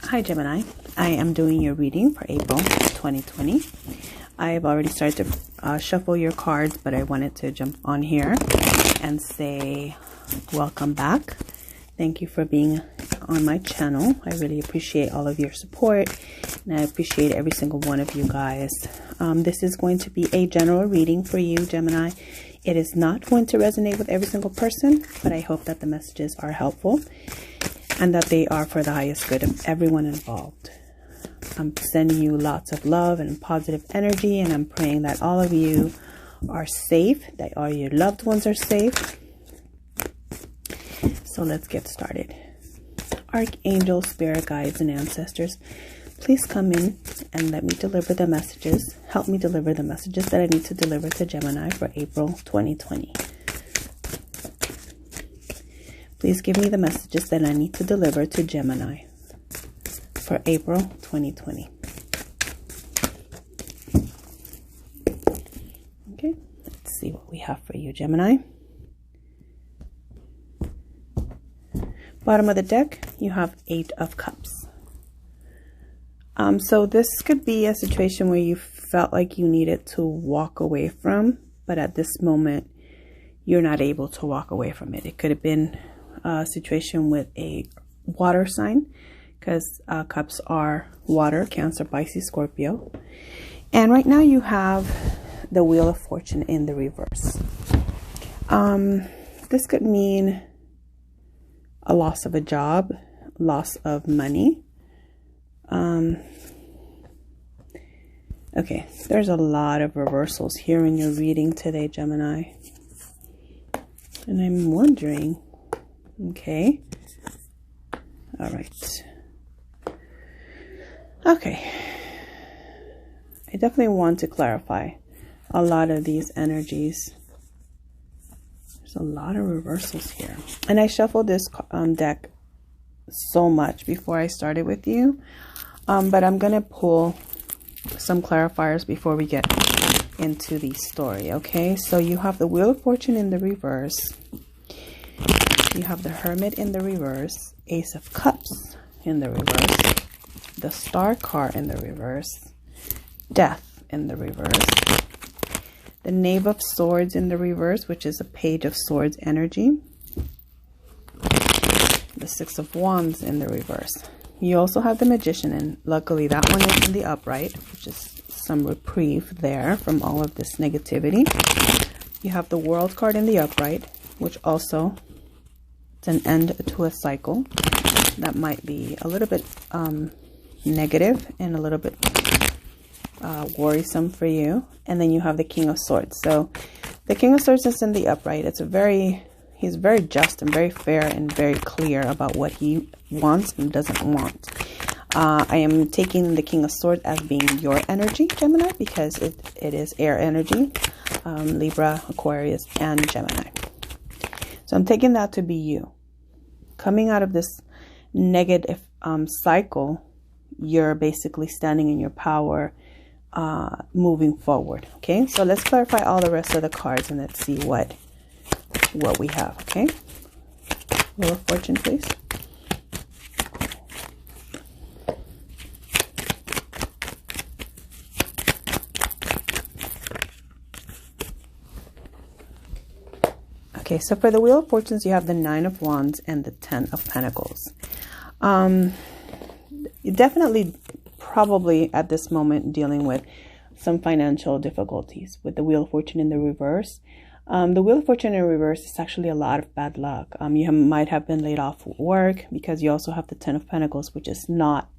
Hi Gemini, I am doing your reading for April 2020. I've already started to shuffle your cards, but I wanted to jump on here and say welcome back. Thank you for being on my channel. I really appreciate all of your support, and I appreciate every single one of you guys. This is going to be a general reading for you, Gemini. It is not going to resonate with every single person, but I hope that the messages are helpful and that they are for the highest good of everyone involved. I'm sending you lots of love and positive energy, and I'm praying that all of you are safe, that all your loved ones are safe. So let's get started. Archangels, spirit guides, and ancestors, please come in and let me deliver the messages. Help me deliver the messages that I need to deliver to Gemini for April 2020. Please give me the messages that I need to deliver to Gemini for April 2020. Okay, let's see what we have for you, Gemini. Bottom of the deck, you have 8 of Cups. So this could be a situation where you felt like you needed to walk away from, but at this moment, you're not able to walk away from it. It could have been a situation with a water sign, because Cups are water, Cancer, Pisces, Scorpio. And right now you have the Wheel of Fortune in the reverse. This could mean a loss of a job, loss of money. Okay, there's a lot of reversals here in your reading today, Gemini. And I'm wondering, okay, all right. Okay, I definitely want to clarify a lot of these energies. There's a lot of reversals here. And I shuffled this deck so much before I started with you. But I'm going to pull some clarifiers before we get into the story, okay? So you have the Wheel of Fortune in the reverse. You have the Hermit in the reverse. Ace of Cups in the reverse. The Star card in the reverse. Death in the reverse. The Knave of Swords in the reverse, which is a Page of Swords energy. The Six of Wands in the reverse. You also have the Magician, and luckily that one is in the upright, which is some reprieve there from all of this negativity. You have the World card in the upright, which also is an end to a cycle that might be a little bit negative and a little bit worrisome for you. And then you have the King of Swords. So the King of Swords is in the upright. He's very just and very fair and very clear about what he wants and doesn't want. I am taking the King of Swords as being your energy, Gemini, because it is air energy, Libra, Aquarius, and Gemini. So I'm taking that to be you. Coming out of this negative cycle, you're basically standing in your power, moving forward. Okay, so let's clarify all the rest of the cards and let's see what we have. Okay, Wheel of Fortune, please. Okay, so for the Wheel of Fortunes, you have the 9 of Wands and the 10 of Pentacles. You definitely probably at this moment dealing with some financial difficulties with the Wheel of Fortune in the reverse. The Wheel of Fortune in reverse is actually a lot of bad luck. You might have been laid off work because you also have the 10 of Pentacles, which is not,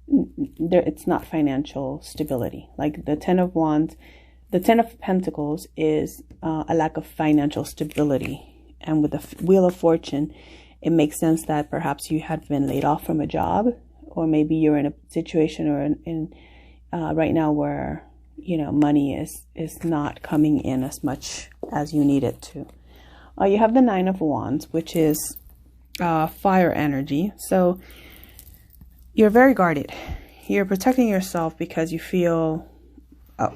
it's not financial stability. Like the 10 of Wands, the 10 of Pentacles is a lack of financial stability. And with the Wheel of Fortune, it makes sense that perhaps you had been laid off from a job, or maybe you're in a situation or in right now where, you know, money is not coming in as much as you need it to. You have the 9 of Wands, which is fire energy. So you're very guarded. You're protecting yourself because you feel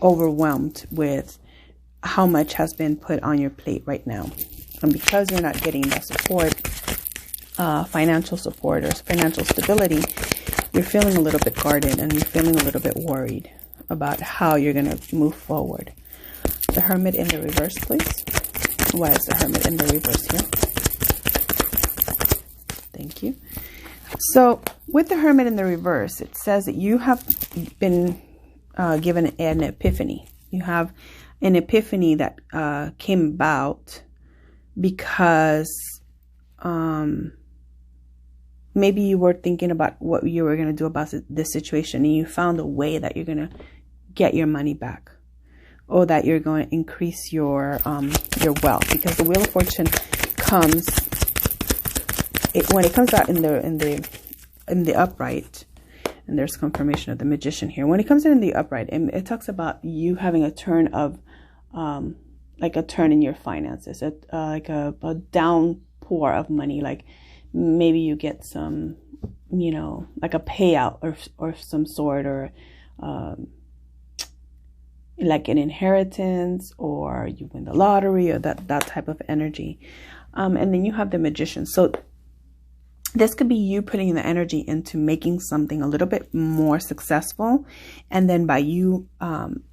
overwhelmed with how much has been put on your plate right now. And because you're not getting that support, financial support or financial stability, you're feeling a little bit guarded and you're feeling a little bit worried about how you're going to move forward. The Hermit in the reverse, please. Why is the Hermit in the reverse here? Thank you. So with the Hermit in the reverse, it says that you have been given an epiphany. You have an epiphany that came about because maybe you were thinking about what you were going to do about this situation, and you found a way that you're going to get your money back, or that you're going to increase your wealth, because the Wheel of Fortune comes, when it comes out in the upright, and there's confirmation of the Magician here. When it comes in the upright, it talks about you having a turn of like a turn in your finances, like a downpour of money, like maybe you get some, like a payout or some sort, or like an inheritance, or you win the lottery, or that type of energy. And then you have the Magician. So this could be you putting the energy into making something a little bit more successful. And then by you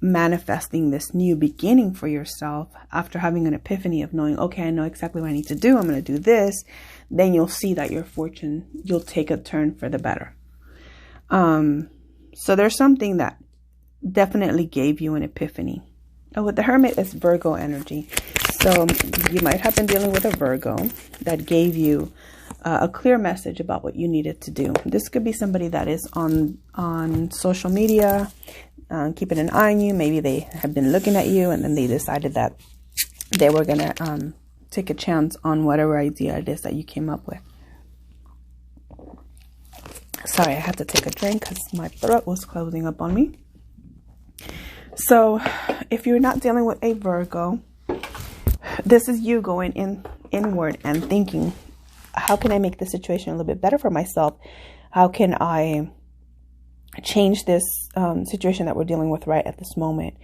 manifesting this new beginning for yourself after having an epiphany of knowing, okay, I know exactly what I need to do. I'm going to do this. Then you'll see that your fortune, you'll take a turn for the better. So there's something that definitely gave you an epiphany. Oh, with the Hermit, it's Virgo energy. So you might have been dealing with a Virgo that gave you a clear message about what you needed to do. This could be somebody that is on social media, keeping an eye on you. Maybe they have been looking at you, and then they decided that they were going to take a chance on whatever idea it is that you came up with. Sorry, I had to take a drink because my throat was closing up on me. So if you're not dealing with a Virgo, this is you going inward and thinking, how can I make the situation a little bit better for myself? How can I change this situation that we're dealing with right at this moment?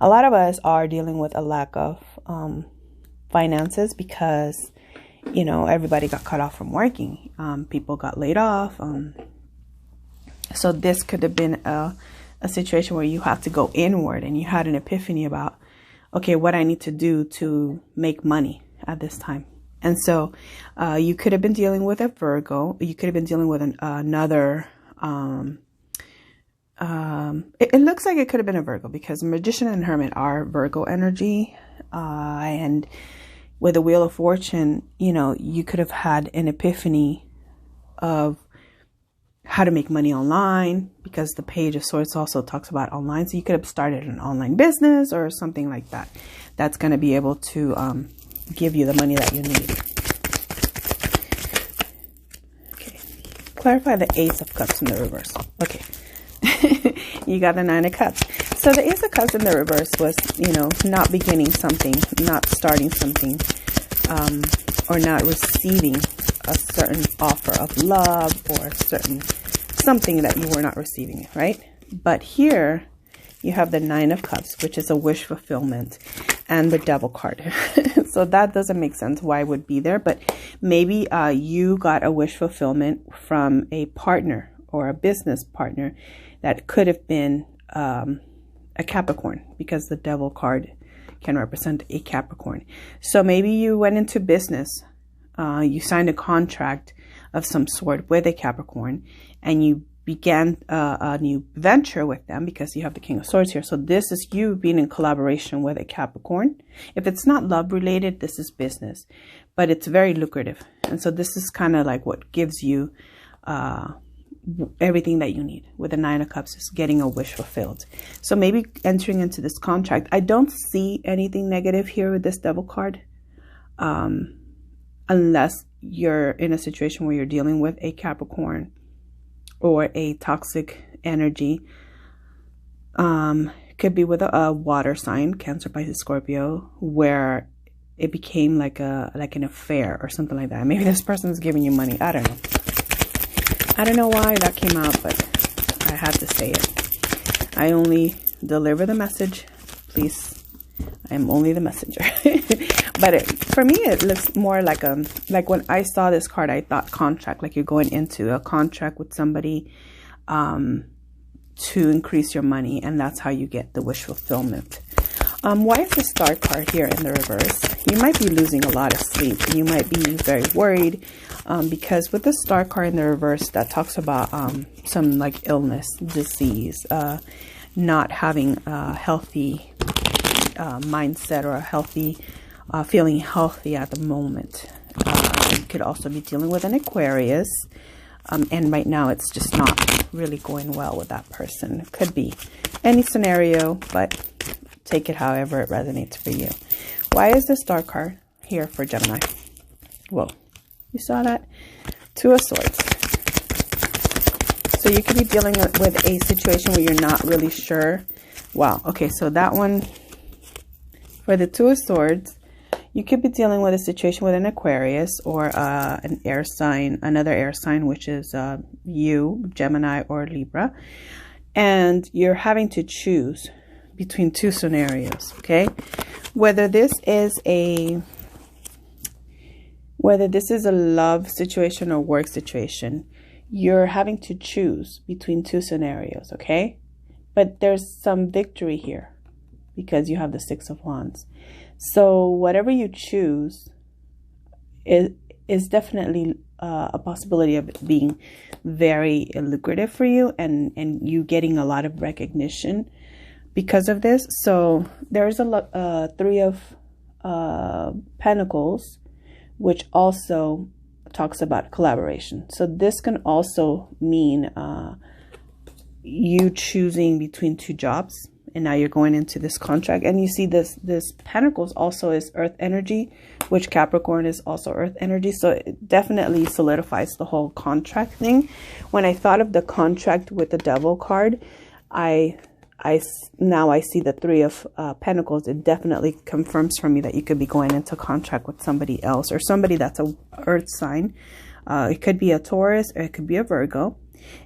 A lot of us are dealing with a lack of finances because, everybody got cut off from working. People got laid off. So this could have been a situation where you have to go inward and you had an epiphany about, okay, what I need to do to make money at this time. And so you could have been dealing with a Virgo. You could have been dealing with another. It looks like it could have been a Virgo because Magician and Hermit are Virgo energy. And with the Wheel of Fortune, you could have had an epiphany of how to make money online, because the Page of Swords also talks about online. So you could have started an online business or something like that. That's going to be able to give you the money that you need. Okay. Clarify the Ace of Cups in the reverse. Okay. You got the Nine of Cups. So the Ace of Cups in the reverse was, not beginning something, not starting something, or not receiving a certain offer of love or something that you were not receiving, right? But here you have the Nine of Cups, which is a wish fulfillment, and the Devil card. So that doesn't make sense why it would be there, but maybe you got a wish fulfillment from a partner or a business partner that could have been a Capricorn, because the Devil card can represent a Capricorn. So maybe you went into business, you signed a contract of some sort with a Capricorn, and you began a new venture with them because you have the King of Swords here. So this is you being in collaboration with a Capricorn. If it's not love related, this is business, but it's very lucrative. And so this is kind of like what gives you everything that you need. With the Nine of Cups is getting a wish fulfilled. So maybe entering into this contract. I don't see anything negative here with this Devil card, unless you're in a situation where you're dealing with a Capricorn or a toxic energy. Could be with a water sign, Cancer, Pisces, Scorpio, where it became like an affair or something like that. Maybe this person's giving you money. I don't know. I don't know why that came out, but I had to say it. I only deliver the message. Please, I'm only the messenger. But for me, it looks more like when I saw this card, I thought contract, like you're going into a contract with somebody to increase your money, and that's how you get the wish fulfillment. Why is the Star card here in the reverse? You might be losing a lot of sleep. You might be very worried because with the Star card in the reverse, that talks about some like illness, disease, not having a healthy mindset or a healthy, feeling healthy at the moment. You could also be dealing with an Aquarius. And right now it's just not really going well with that person. It could be any scenario, but take it however it resonates for you. Why is the Star card here for Gemini? Whoa, you saw that? Two of Swords. So you could be dealing with a situation where you're not really sure. Wow, okay, so that one, for the Two of Swords, you could be dealing with a situation with an Aquarius or an air sign, another air sign, which is you, Gemini or Libra. And you're having to choose between two scenarios, okay? Whether this is a love situation or work situation, you're having to choose between two scenarios, okay? But there's some victory here because you have the Six of Wands. So whatever you choose is definitely a possibility of it being very lucrative for you and you getting a lot of recognition because of this. So there's a Three of Pentacles, which also talks about collaboration. So this can also mean you choosing between two jobs, and now you're going into this contract. And you see this Pentacles also is earth energy, which Capricorn is also earth energy. So it definitely solidifies the whole contract thing. When I thought of the contract with the Devil card, now I see the Three of Pentacles. It definitely confirms for me that you could be going into contract with somebody else or somebody that's a earth sign. It could be a Taurus or it could be a Virgo.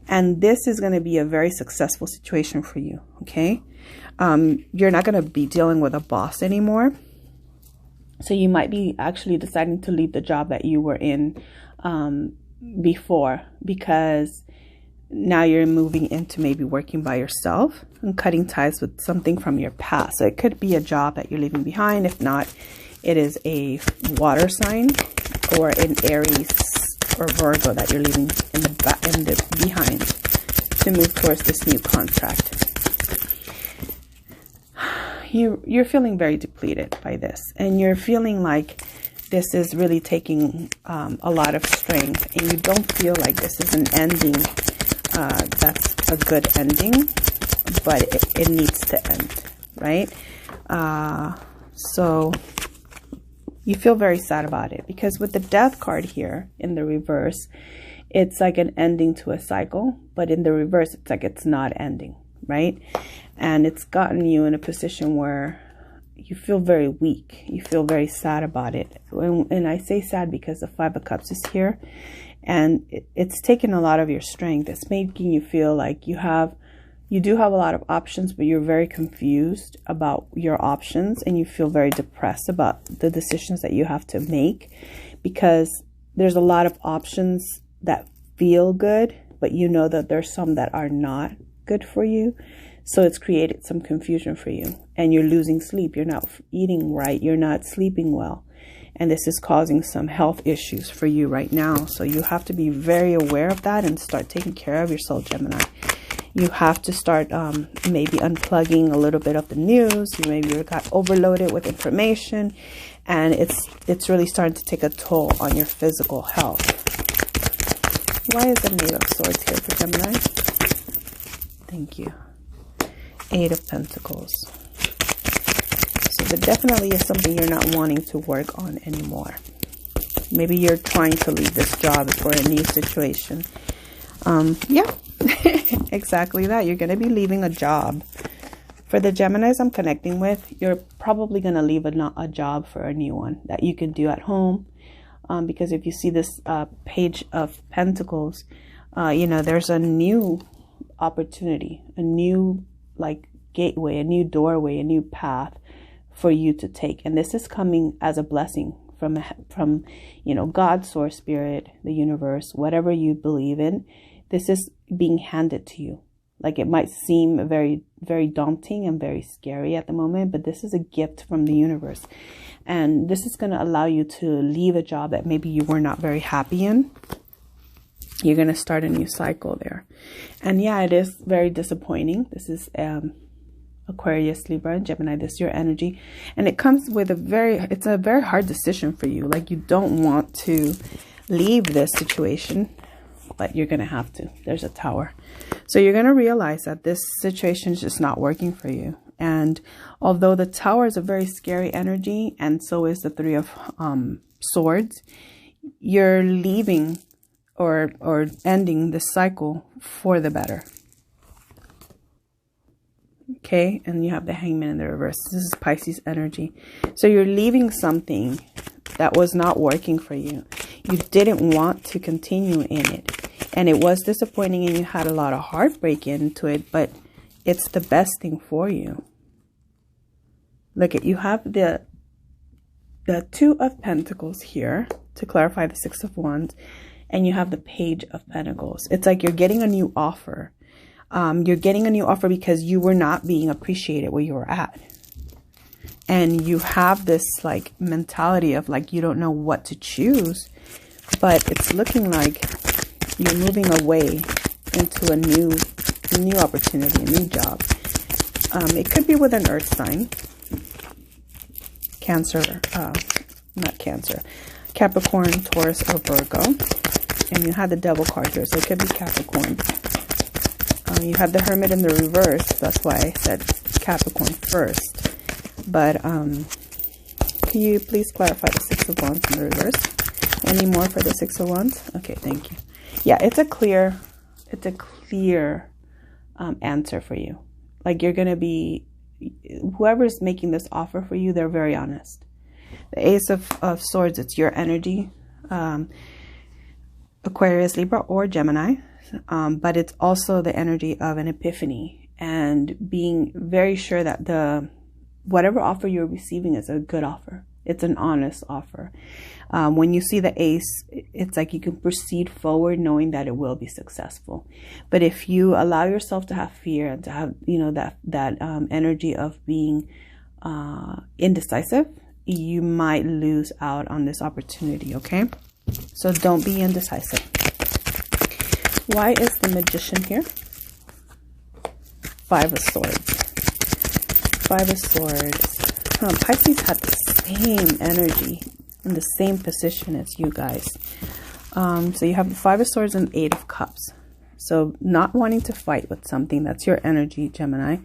And this is going to be a very successful situation for you, okay? You're not going to be dealing with a boss anymore. So you might be actually deciding to leave the job that you were in before, because now you're moving into maybe working by yourself and cutting ties with something from your past. So it could be a job that you're leaving behind. If not, it is a water sign or an Aries or Virgo that you're leaving in the behind to move towards this new contract. You're feeling very depleted by this, and you're feeling like this is really taking a lot of strength, and you don't feel like this is an ending that's a good ending, but it needs to end, right? So you feel very sad about it, because with the Death card here in the reverse, it's like an ending to a cycle, but in the reverse, it's like it's not ending, right? And it's gotten you in a position where you feel very weak. You feel very sad about it. And I say sad because the Five of Cups is here, and it's taken a lot of your strength. It's making you feel like you do have a lot of options, but you're very confused about your options, and you feel very depressed about the decisions that you have to make, because there's a lot of options that feel good, but you know that there's some that are not good for you. So it's created some confusion for you, and you're losing sleep. You're not eating right. You're not sleeping well. And this is causing some health issues for you right now. So you have to be very aware of that and start taking care of yourself, Gemini. You have to start maybe unplugging a little bit of the news. You maybe got overloaded with information, and it's really starting to take a toll on your physical health. Why is the Knave of Swords here for Gemini? Thank you. Eight of Pentacles. So there definitely is something you're not wanting to work on anymore. Maybe you're trying to leave this job for a new situation. Yeah, exactly that. You're going to be leaving a job. For the Geminis I'm connecting with, you're probably going to leave a job for a new one that you can do at home. Because if you see this Page of Pentacles, you know, there's a new opportunity, a new like gateway, a new doorway, a new path for you to take. And this is coming as a blessing from you know, God, source, spirit, the universe, whatever you believe in. This is being handed to you. Like, it might seem very, very daunting and very scary at the moment, but this is a gift from the universe. And this is going to allow you to leave a job that maybe you were not very happy in. You're going to start a new cycle there. And yeah, it is very disappointing. This is Aquarius, Libra, and Gemini. This is your energy. And it comes with it's a very hard decision for you. Like, you don't want to leave this situation, but you're going to have to. There's a Tower. So you're going to realize that this situation is just not working for you. And although the Tower is a very scary energy, and so is the Three of Swords, you're leaving or ending this cycle for the better. Okay, and you have the Hangman in the reverse. This is Pisces energy. So you're leaving something that was not working for you. You didn't want to continue in it. And it was disappointing, and you had a lot of heartbreak into it, but it's the best thing for you. Look at, you have the Two of Pentacles here to clarify the Six of Wands, and you have the Page of Pentacles. It's like you're getting a new offer. You're getting a new offer because you were not being appreciated where you were at. And you have this like mentality of like, you don't know what to choose, but it's looking like you're moving away into a new opportunity, a new job. It could be with an earth sign. Cancer, not Cancer, Capricorn, Taurus, or Virgo. And you had the Devil card here, so it could be Capricorn. You have the Hermit in the reverse. That's why I said Capricorn first. But can you please clarify the Six of Wands in the reverse? Any more for the Six of Wands? Okay, thank you. Yeah, it's a clear answer for you. Like, you're going to be, whoever's making this offer for you, they're very honest. The Ace of Swords, it's your energy. Aquarius, Libra, or Gemini. But it's also the energy of an epiphany and being very sure that whatever offer you're receiving is a good offer. It's an honest offer. When you see the Ace, it's like you can proceed forward knowing that it will be successful. But if you allow yourself to have fear and to have, you know, that energy of being indecisive, you might lose out on this opportunity, okay? So don't be indecisive. Why is the Magician here? Five of Swords. Five of Swords. Pisces had the same energy in the same position as you guys. So you have the Five of Swords and Eight of Cups. So not wanting to fight with something, that's your energy, Gemini.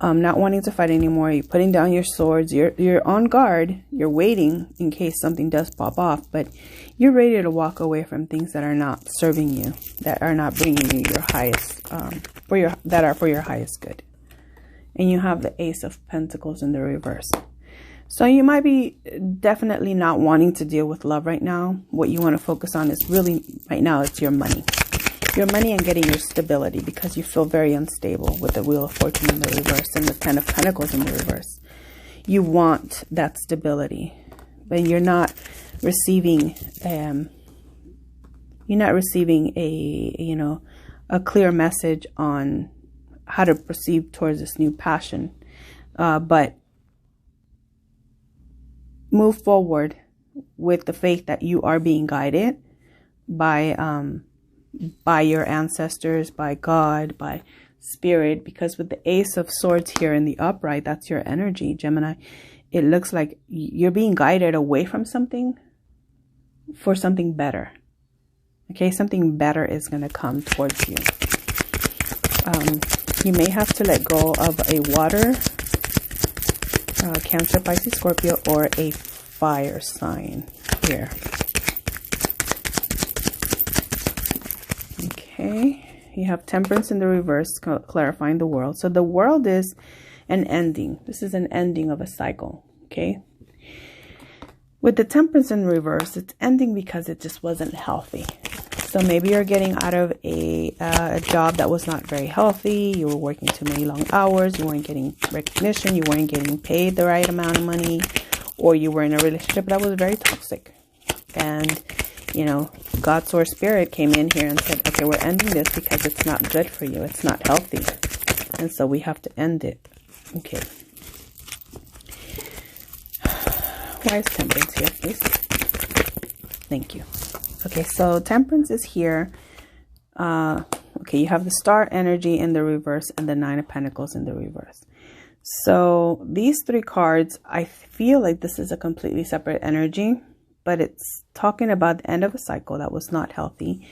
Not wanting to fight anymore. You're putting down your swords. You're on guard. You're waiting in case something does pop off. But you're ready to walk away from things that are not serving you, that are not bringing you your highest, that are for your highest good. And you have the Ace of Pentacles in the reverse. So you might be definitely not wanting to deal with love right now. What you want to focus on is really, right now, it's your money. Your money and getting your stability, because you feel very unstable with the Wheel of Fortune in the reverse and the Ten of Pentacles in the reverse. You want that stability, but you're not receiving a clear message on how to proceed towards this new passion. But move forward with the faith that you are being guided by your ancestors, by God, by spirit, because with the Ace of Swords here in the upright, that's your energy, Gemini. It looks like you're being guided away from something for something better. Okay, something better is going to come towards you. You may have to let go of a water, Cancer, Pisces, Scorpio, or a fire sign here. Okay, you have Temperance in the reverse, clarifying the World. So the World is an ending. This is an ending of a cycle, okay? With the Temperance in reverse, it's ending because it just wasn't healthy. So maybe you're getting out of a job that was not very healthy. You were working too many long hours. You weren't getting recognition. You weren't getting paid the right amount of money. Or you were in a relationship that was very toxic. And, you know, God's Source Spirit came in here and said, okay, we're ending this because it's not good for you. It's not healthy. And so we have to end it. Okay. Why is Temperance here, please? Thank you. Okay, so Temperance is here. Okay, you have the Star energy in the reverse and the Nine of Pentacles in the reverse. So these three cards, I feel like this is a completely separate energy, but it's talking about the end of a cycle that was not healthy.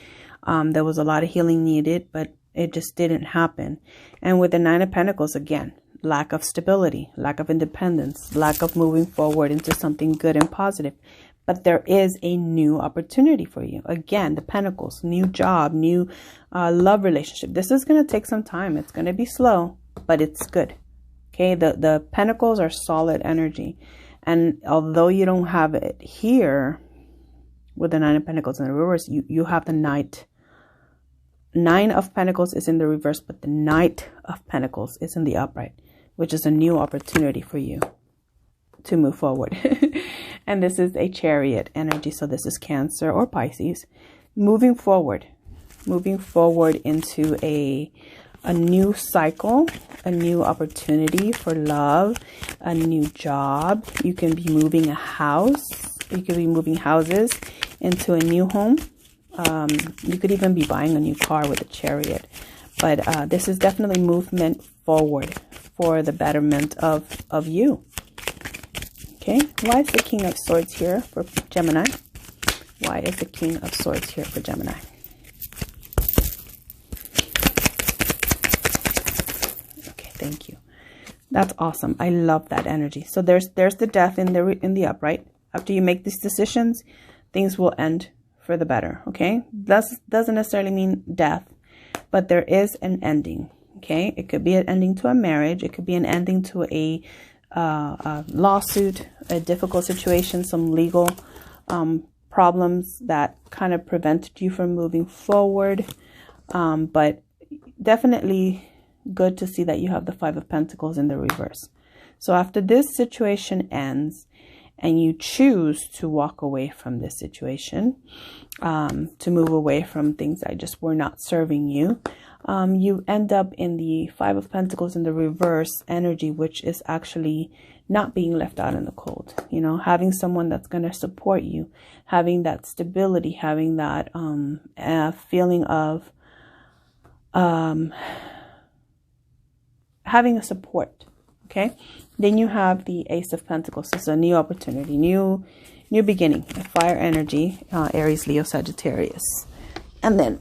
There was a lot of healing needed, but it just didn't happen. And with the Nine of Pentacles, again, lack of stability, lack of independence, lack of moving forward into something good and positive. But there is a new opportunity for you. Again, the Pentacles, new job, new love relationship. This is going to take some time. It's going to be slow, but it's good. Okay, the Pentacles are solid energy. And although you don't have it here with the Nine of Pentacles in the reverse, you have the Knight. Nine of Pentacles is in the reverse, but the Knight of Pentacles is in the upright, which is a new opportunity for you to move forward. And this is a Chariot energy. So this is Cancer or Pisces. Moving forward into a new cycle, a new opportunity for love, a new job. You can be moving a house. You could be moving houses into a new home. You could even be buying a new car with a Chariot. But this is definitely movement forward for the betterment of you. Okay, why is the King of Swords here for Gemini? Why is the King of Swords here for Gemini? Okay, thank you. That's awesome. I love that energy. So there's the Death in the upright. After you make these decisions, things will end for the better. Okay, that doesn't necessarily mean death, but there is an ending. Okay, it could be an ending to a marriage. It could be an ending to a lawsuit, a difficult situation, some legal problems that kind of prevented you from moving forward. But definitely good to see that you have the Five of Pentacles in the reverse. So after this situation ends and you choose to walk away from this situation, to move away from things that just were not serving you, you end up in the Five of Pentacles in the reverse energy, which is actually not being left out in the cold. You know, having someone that's going to support you, having that stability, having that feeling of having a support. Okay, then you have the Ace of Pentacles. This is a new opportunity, new beginning, a fire energy, Aries, Leo, Sagittarius. And then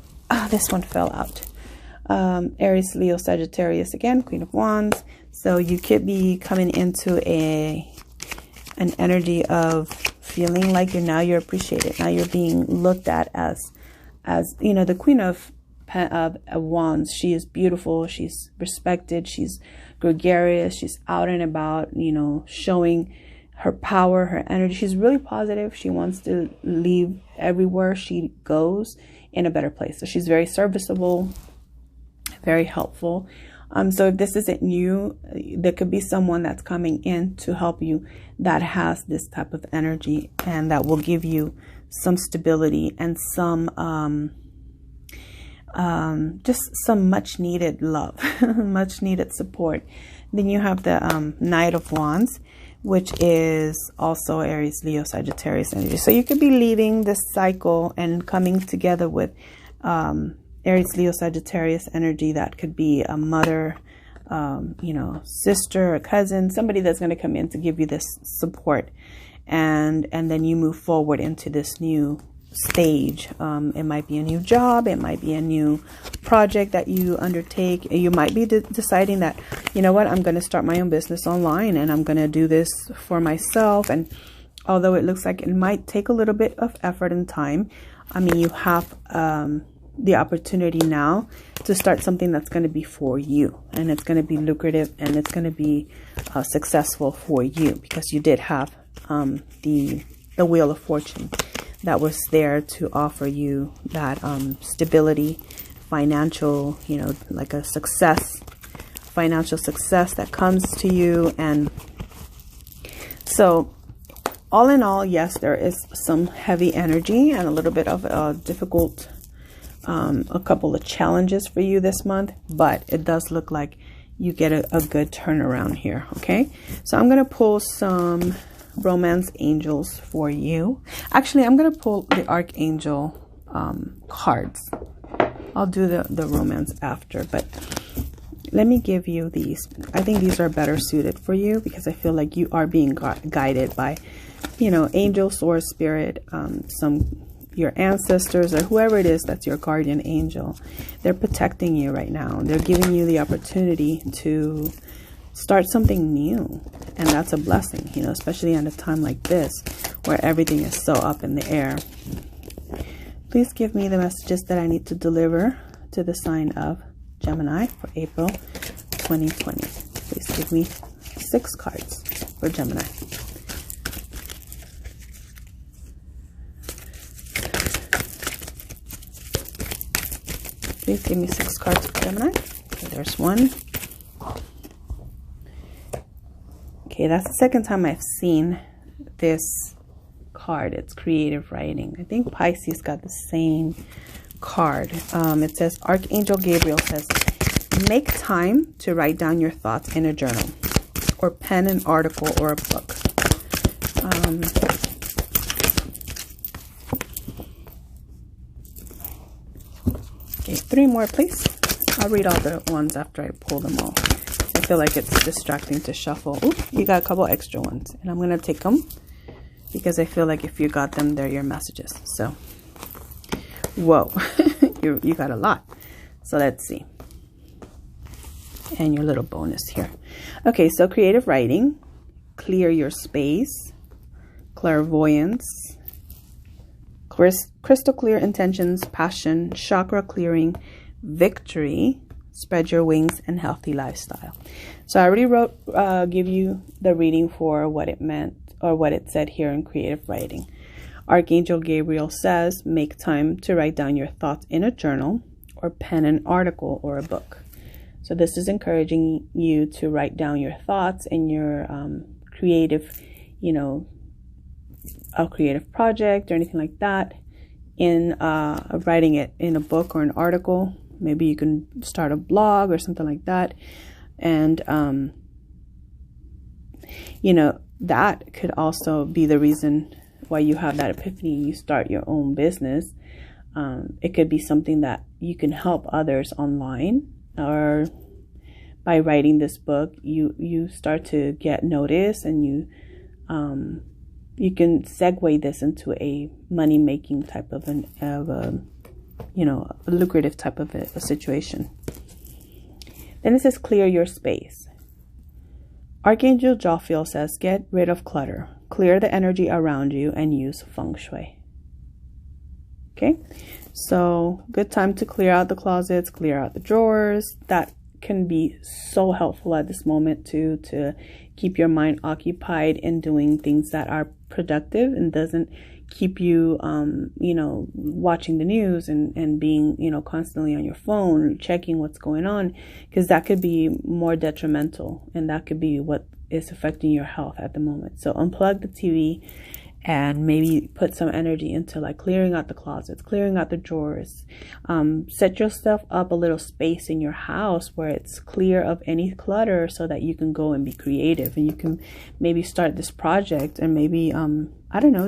this one fell out. Aries, Leo, Sagittarius again, Queen of Wands. So you could be coming into an energy of feeling like you're appreciated. Now you're being looked at as you know, the Queen of Wands. She is beautiful. She's respected. She's gregarious. She's out and about, you know, showing her power, her energy. She's really positive. She wants to leave everywhere she goes in a better place. So she's very serviceable, very helpful. So if this isn't you, there could be someone that's coming in to help you that has this type of energy and that will give you some stability and some just some much needed love, much needed support. Then you have the Knight of Wands, which is also Aries, Leo, Sagittarius energy. So you could be leaving this cycle and coming together with Aries, Leo, Sagittarius energy. That could be a mother, you know, sister, a cousin, somebody that's going to come in to give you this support. And then you move forward into this new stage. It might be a new job. It might be a new project that you undertake. You might be deciding that, you know what, I'm going to start my own business online and I'm going to do this for myself. And although it looks like it might take a little bit of effort and time, I mean, you have the opportunity now to start something that's going to be for you, and it's going to be lucrative, and it's going to be successful for you because you did have the Wheel of Fortune. that was there to offer you that stability, financial, you know, like a success, financial success that comes to you. And so all in all, yes, there is some heavy energy and a little bit of a difficult, a couple of challenges for you this month, but it does look like you get a good turnaround here. Okay, so I'm going to pull some romance angels for you. Actually, I'm going to pull the archangel cards. I'll do the romance after, but let me give you these. I think these are better suited for you because I feel like you are being guided by, you know, angels or spirit, your ancestors or whoever it is that's your guardian angel. They're protecting you right now. They're giving you the opportunity to start something new, and that's a blessing, you know, especially at a time like this where everything is so up in the air. Please give me the messages that I need to deliver to the sign of Gemini for April 2020. Please give me 6 cards for Gemini. Please give me 6 cards for Gemini. Okay, there's 1. Okay, that's the second time I've seen this card. It's creative writing. I think Pisces got the same card. It says, Archangel Gabriel says, make time to write down your thoughts in a journal or pen an article or a book. Okay, 3 more, please. I'll read all the ones after I pull them all. I feel like it's distracting to shuffle. Ooh, you got a couple extra ones, and I'm going to take them because I feel like if you got them, they're your messages. So, whoa, you got a lot. So let's see. And your little bonus here. Okay, so creative writing, clear your space, clairvoyance, crystal clear intentions, passion, chakra clearing, victory, spread your wings, and healthy lifestyle. So I already give you the reading for what it meant or what it said here in creative writing. Archangel Gabriel says, make time to write down your thoughts in a journal or pen an article or a book. So this is encouraging you to write down your thoughts and your creative, you know, a creative project or anything like that in writing it in a book or an article. Maybe you can start a blog or something like that. And, you know, that could also be the reason why you have that epiphany and you start your own business. It could be something that you can help others online, or by writing this book, you start to get notice, and you can segue this into a money-making type of you know, a lucrative type of a situation. Then it says, clear your space. Archangel Jophiel says, get rid of clutter, clear the energy around you, and use feng shui. Okay, so good time to clear out the closets, clear out the drawers. That can be so helpful at this moment too, to keep your mind occupied in doing things that are productive and doesn't keep you, you know, watching the news and being, you know, constantly on your phone, checking what's going on, because that could be more detrimental, and that could be what is affecting your health at the moment. So unplug the TV and maybe put some energy into like clearing out the closets, clearing out the drawers. Set yourself up a little space in your house where it's clear of any clutter so that you can go and be creative, and you can maybe start this project, and maybe, I don't know,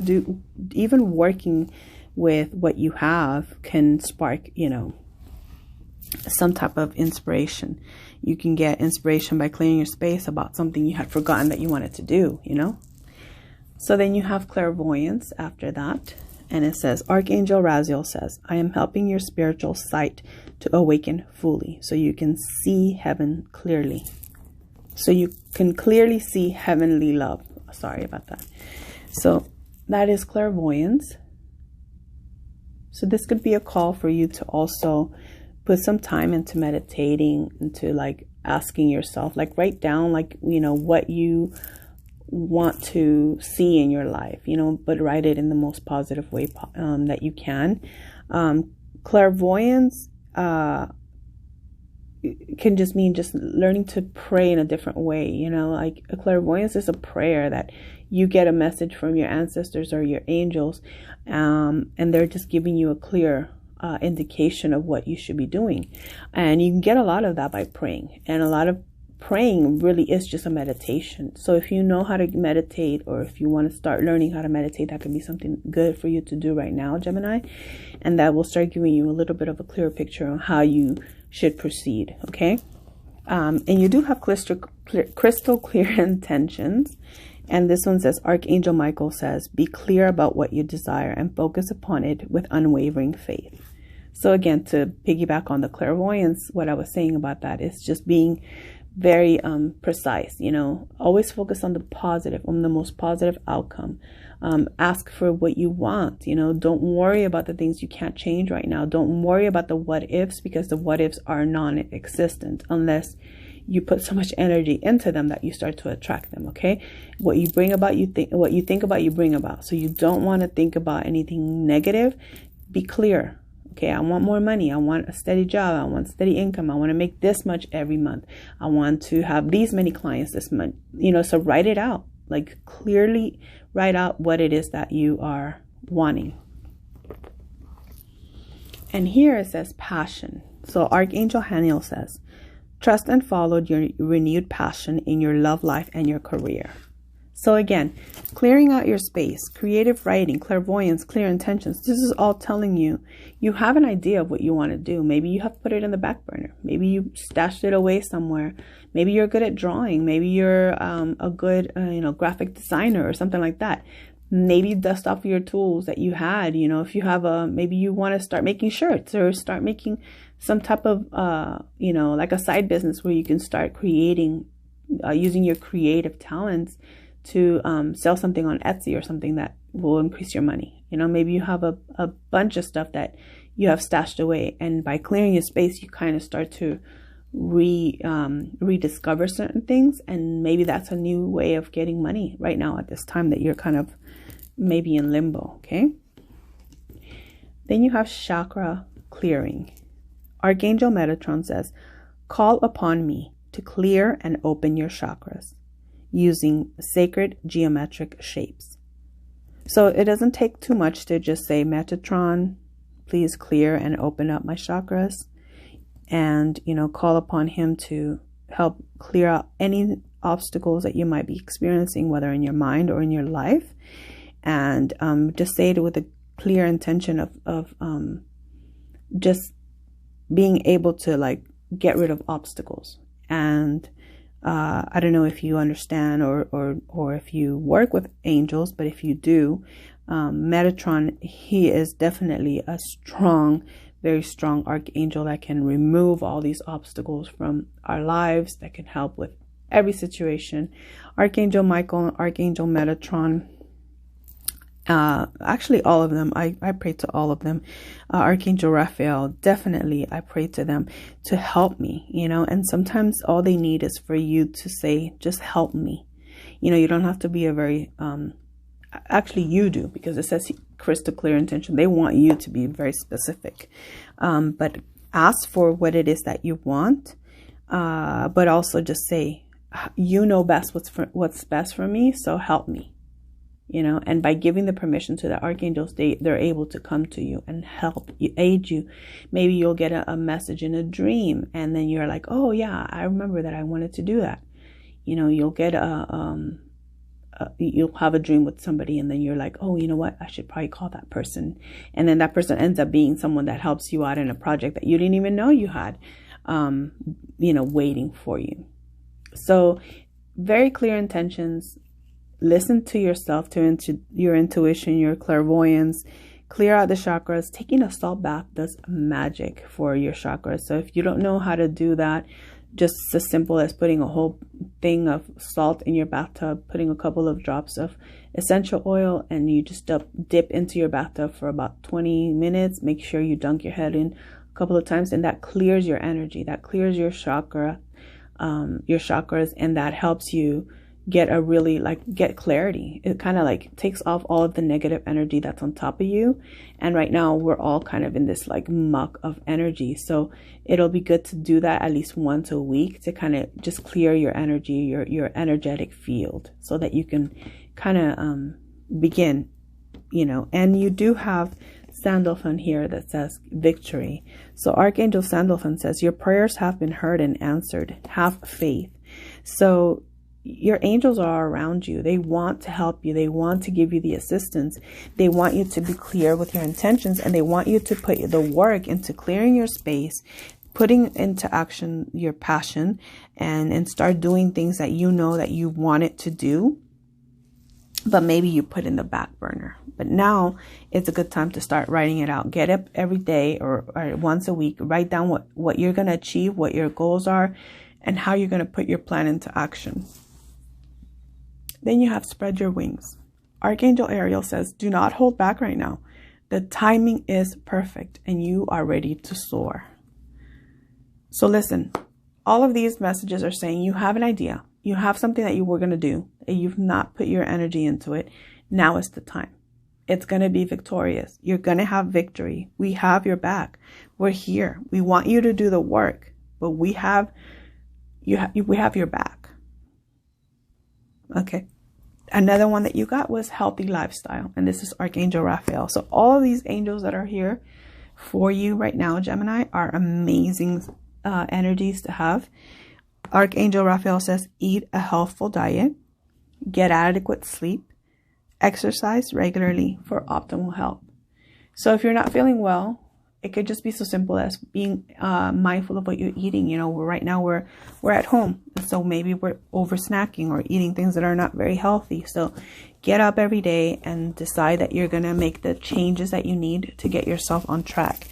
even working with what you have can spark, you know, some type of inspiration. You can get inspiration by clearing your space about something you had forgotten that you wanted to do, you know. So then you have clairvoyance after that. And it says, Archangel Raziel says, I am helping your spiritual sight to awaken fully so you can see heaven clearly. So you can clearly see heavenly love. Sorry about that. So that is clairvoyance. So this could be a call for you to also put some time into meditating, into like asking yourself, like write down, like, you know, what you want to see in your life, you know, but write it in the most positive way that you can. Clairvoyance can just mean just learning to pray in a different way, you know, like a clairvoyance is a prayer that you get a message from your ancestors or your angels, and they're just giving you a clear indication of what you should be doing. And you can get a lot of that by praying, and a lot of praying really is just a meditation. So if you know how to meditate, or if you want to start learning how to meditate, that could be something good for you to do right now, Gemini, and that will start giving you a little bit of a clearer picture on how you should proceed. Okay. And you do have crystal clear intentions. And this one says, Archangel Michael says, be clear about what you desire and focus upon it with unwavering faith. So again, to piggyback on the clairvoyance, what I was saying about that is just being very precise, you know, always focus on the positive, on the most positive outcome. Ask for what you want, you know, don't worry about the things you can't change right now. Don't worry about the what ifs, because the what ifs are non-existent unless you put so much energy into them that you start to attract them. Okay. What you bring about, what you think about, you bring about. So you don't want to think about anything negative. Be clear. Okay, I want more money. I want a steady job. I want steady income. I want to make this much every month. I want to have these many clients this month. You know, so write it out. Like clearly write out what it is that you are wanting. And here it says passion. So Archangel Haniel says, trust and follow your renewed passion in your love life and your career. So again, clearing out your space, creative writing, clairvoyance, clear intentions. This is all telling you, you have an idea of what you want to do. Maybe you have put it in the back burner. Maybe you stashed it away somewhere. Maybe you're good at drawing. Maybe you're a good, graphic designer or something like that. Maybe dust off your tools that you had. You know, if you have maybe you want to start making shirts or start making some type of, like a side business where you can start creating, using your creative talents to sell something on Etsy or something that will increase your money. You know, maybe you have a bunch of stuff that you have stashed away, and by clearing your space, you kind of start to rediscover certain things, and maybe that's a new way of getting money right now at this time that you're kind of maybe in limbo. Okay. Then you have chakra clearing. Archangel Metatron says, call upon me to clear and open your chakras using sacred geometric shapes. So it doesn't take too much to just say, Metatron, please clear and open up my chakras, and, you know, call upon him to help clear out any obstacles that you might be experiencing, whether in your mind or in your life. And just say it with a clear intention of just being able to like get rid of obstacles. And I don't know if you understand or if you work with angels, but if you do, Metatron, he is definitely a strong, very strong archangel that can remove all these obstacles from our lives, that can help with every situation. Archangel Michael and Archangel Metatron, actually all of them, I pray to all of them. Archangel Raphael, definitely I pray to them to help me, you know, and sometimes all they need is for you to say, just help me. You know, you don't have to be a very, actually you do, because it says crystal clear intention. They want you to be very specific, but ask for what it is that you want, but also just say, you know best what's best for me, so help me. You know, and by giving the permission to the archangels, they're able to come to you and help you, aid you. Maybe you'll get a message in a dream, and then you're like, oh yeah, I remember that I wanted to do that. You know, you'll get you'll have a dream with somebody, and then you're like, oh, you know what, I should probably call that person. And then that person ends up being someone that helps you out in a project that you didn't even know you had, waiting for you. So very clear intentions. Listen to yourself, to your intuition, your clairvoyance. Clear out the chakras. Taking a salt bath does magic for your chakras. So if you don't know how to do that, just as simple as putting a whole thing of salt in your bathtub, putting a couple of drops of essential oil, and you just dip into your bathtub for about 20 minutes. Make sure you dunk your head in a couple of times, and that clears your energy. That clears your chakras, and that helps you get get clarity. It kind of like takes off all of the negative energy that's on top of you. And right now we're all kind of in this like muck of energy. So it'll be good to do that at least once a week to kind of just clear your energy, your energetic field, so that you can kind of begin, and you do have Sandalphon here that says victory. So Archangel Sandalphon says, your prayers have been heard and answered. Have faith. So your angels are around you. They want to help you. They want to give you the assistance. They want you to be clear with your intentions, and they want you to put the work into clearing your space, putting into action your passion, and start doing things that you know that you wanted to do, but maybe you put in the back burner. But now it's a good time to start writing it out. Get up every day or once a week. Write down what you're going to achieve, what your goals are, and how you're going to put your plan into action. Then you have spread your wings. Archangel Ariel says, do not hold back right now. The timing is perfect and you are ready to soar. So listen, all of these messages are saying you have an idea. You have something that you were going to do and you've not put your energy into it. Now is the time. It's going to be victorious. You're going to have victory. We have your back. We're here. We want you to do the work, but we have your back. Okay. Another one that you got was healthy lifestyle. And this is Archangel Raphael. So all of these angels that are here for you right now, Gemini, are amazing energies to have. Archangel Raphael says, eat a healthful diet, get adequate sleep, exercise regularly for optimal health. So if you're not feeling well, it could just be so simple as being mindful of what you're eating. Right now we're at home, so maybe we're over snacking or eating things that are not very healthy. So get up every day and decide that you're going to make the changes that you need to get yourself on track.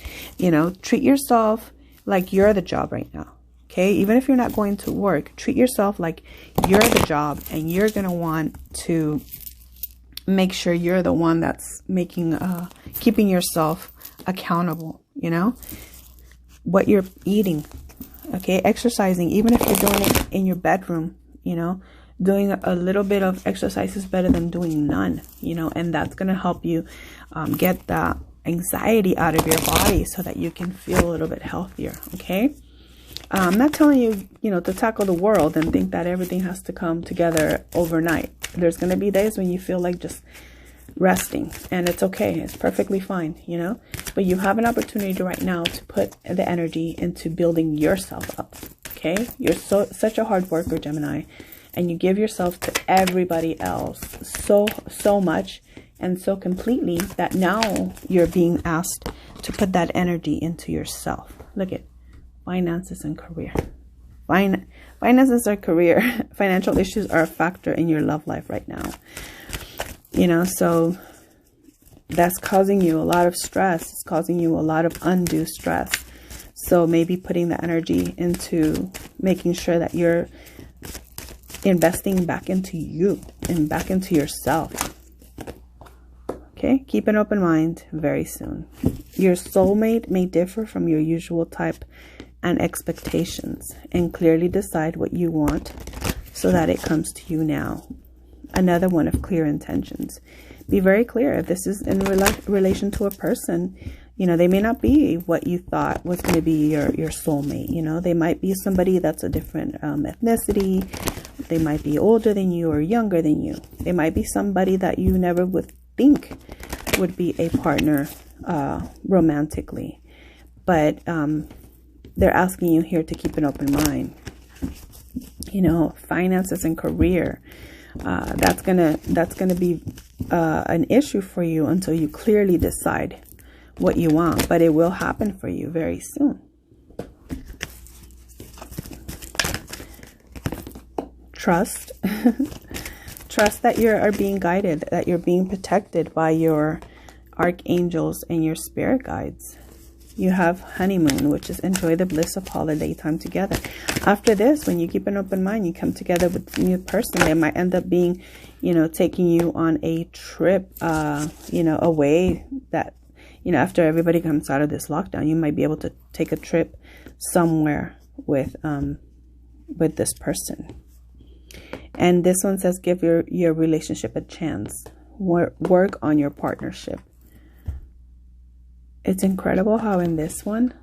Treat yourself like you're the job right now. Okay, even if you're not going to work, treat yourself like you're the job, and you're going to want to make sure you're the one that's keeping yourself accountable, what you're eating. Okay, exercising, even if you're doing it in your bedroom, doing a little bit of exercise is better than doing none, and that's going to help you get that anxiety out of your body so that you can feel a little bit healthier. Okay. I'm not telling you, to tackle the world and think that everything has to come together overnight. There's going to be days when you feel like just resting, and it's okay. It's perfectly fine, but you have an opportunity right now to put the energy into building yourself up. Okay. You're such a hard worker, Gemini, and you give yourself to everybody else so much and so completely that now you're being asked to put that energy into yourself. Look at finances and career. Finances or career. Financial issues are a factor in your love life right now. So that's causing you a lot of stress. It's causing you a lot of undue stress. So maybe putting the energy into making sure that you're investing back into you and back into yourself. Okay, keep an open mind very soon. Your soulmate may differ from your usual type and expectations, and clearly decide what you want so that it comes to you now. Another one of clear intentions. Be very clear if this is in relation to a person. They may not be what you thought was going to be your soulmate. They might be somebody that's a different ethnicity. They might be older than you or younger than you. They might be somebody that you never would think would be a partner romantically. But they're asking you here to keep an open mind. Finances and career. That's gonna be an issue for you until you clearly decide what you want. But it will happen for you very soon. Trust. Trust that you are being guided, that you're being protected by your archangels and your spirit guides. You have honeymoon, which is enjoy the bliss of holiday time together. After this, when you keep an open mind, you come together with a new person. They might end up being, taking you on a trip, away that, after everybody comes out of this lockdown, you might be able to take a trip somewhere with this person. And this one says, give your relationship a chance. Work on your partnership. It's incredible how in this one,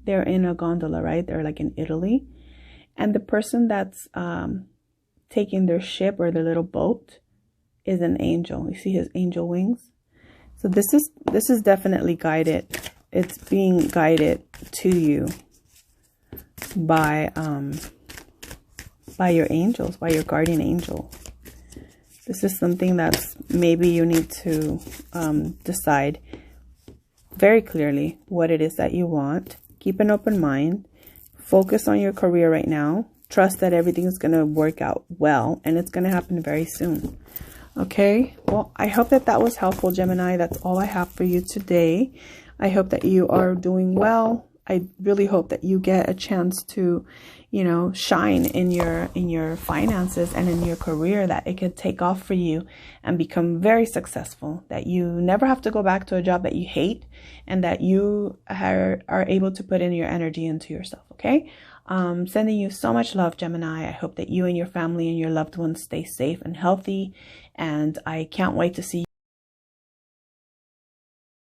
they're in a gondola, right? They're like in Italy. And the person that's taking their ship or their little boat is an angel. You see his angel wings? So this is definitely guided. It's being guided to you by your angels, by your guardian angel. This is something that's maybe you need to decide very clearly what it is that you want. Keep an open mind. Focus on your career right now. Trust that everything is going to work out well, and it's going to happen very soon. Okay, well, I hope that that was helpful, Gemini. That's all I have for you today. I hope that you are doing well. I really hope that you get a chance to, you know, shine in your finances and in your career, that it could take off for you and become very successful, that you never have to go back to a job that you hate, and that you are able to put in your energy into yourself. Okay, sending you so much love, Gemini. I hope that you and your family and your loved ones stay safe and healthy, and I can't wait to see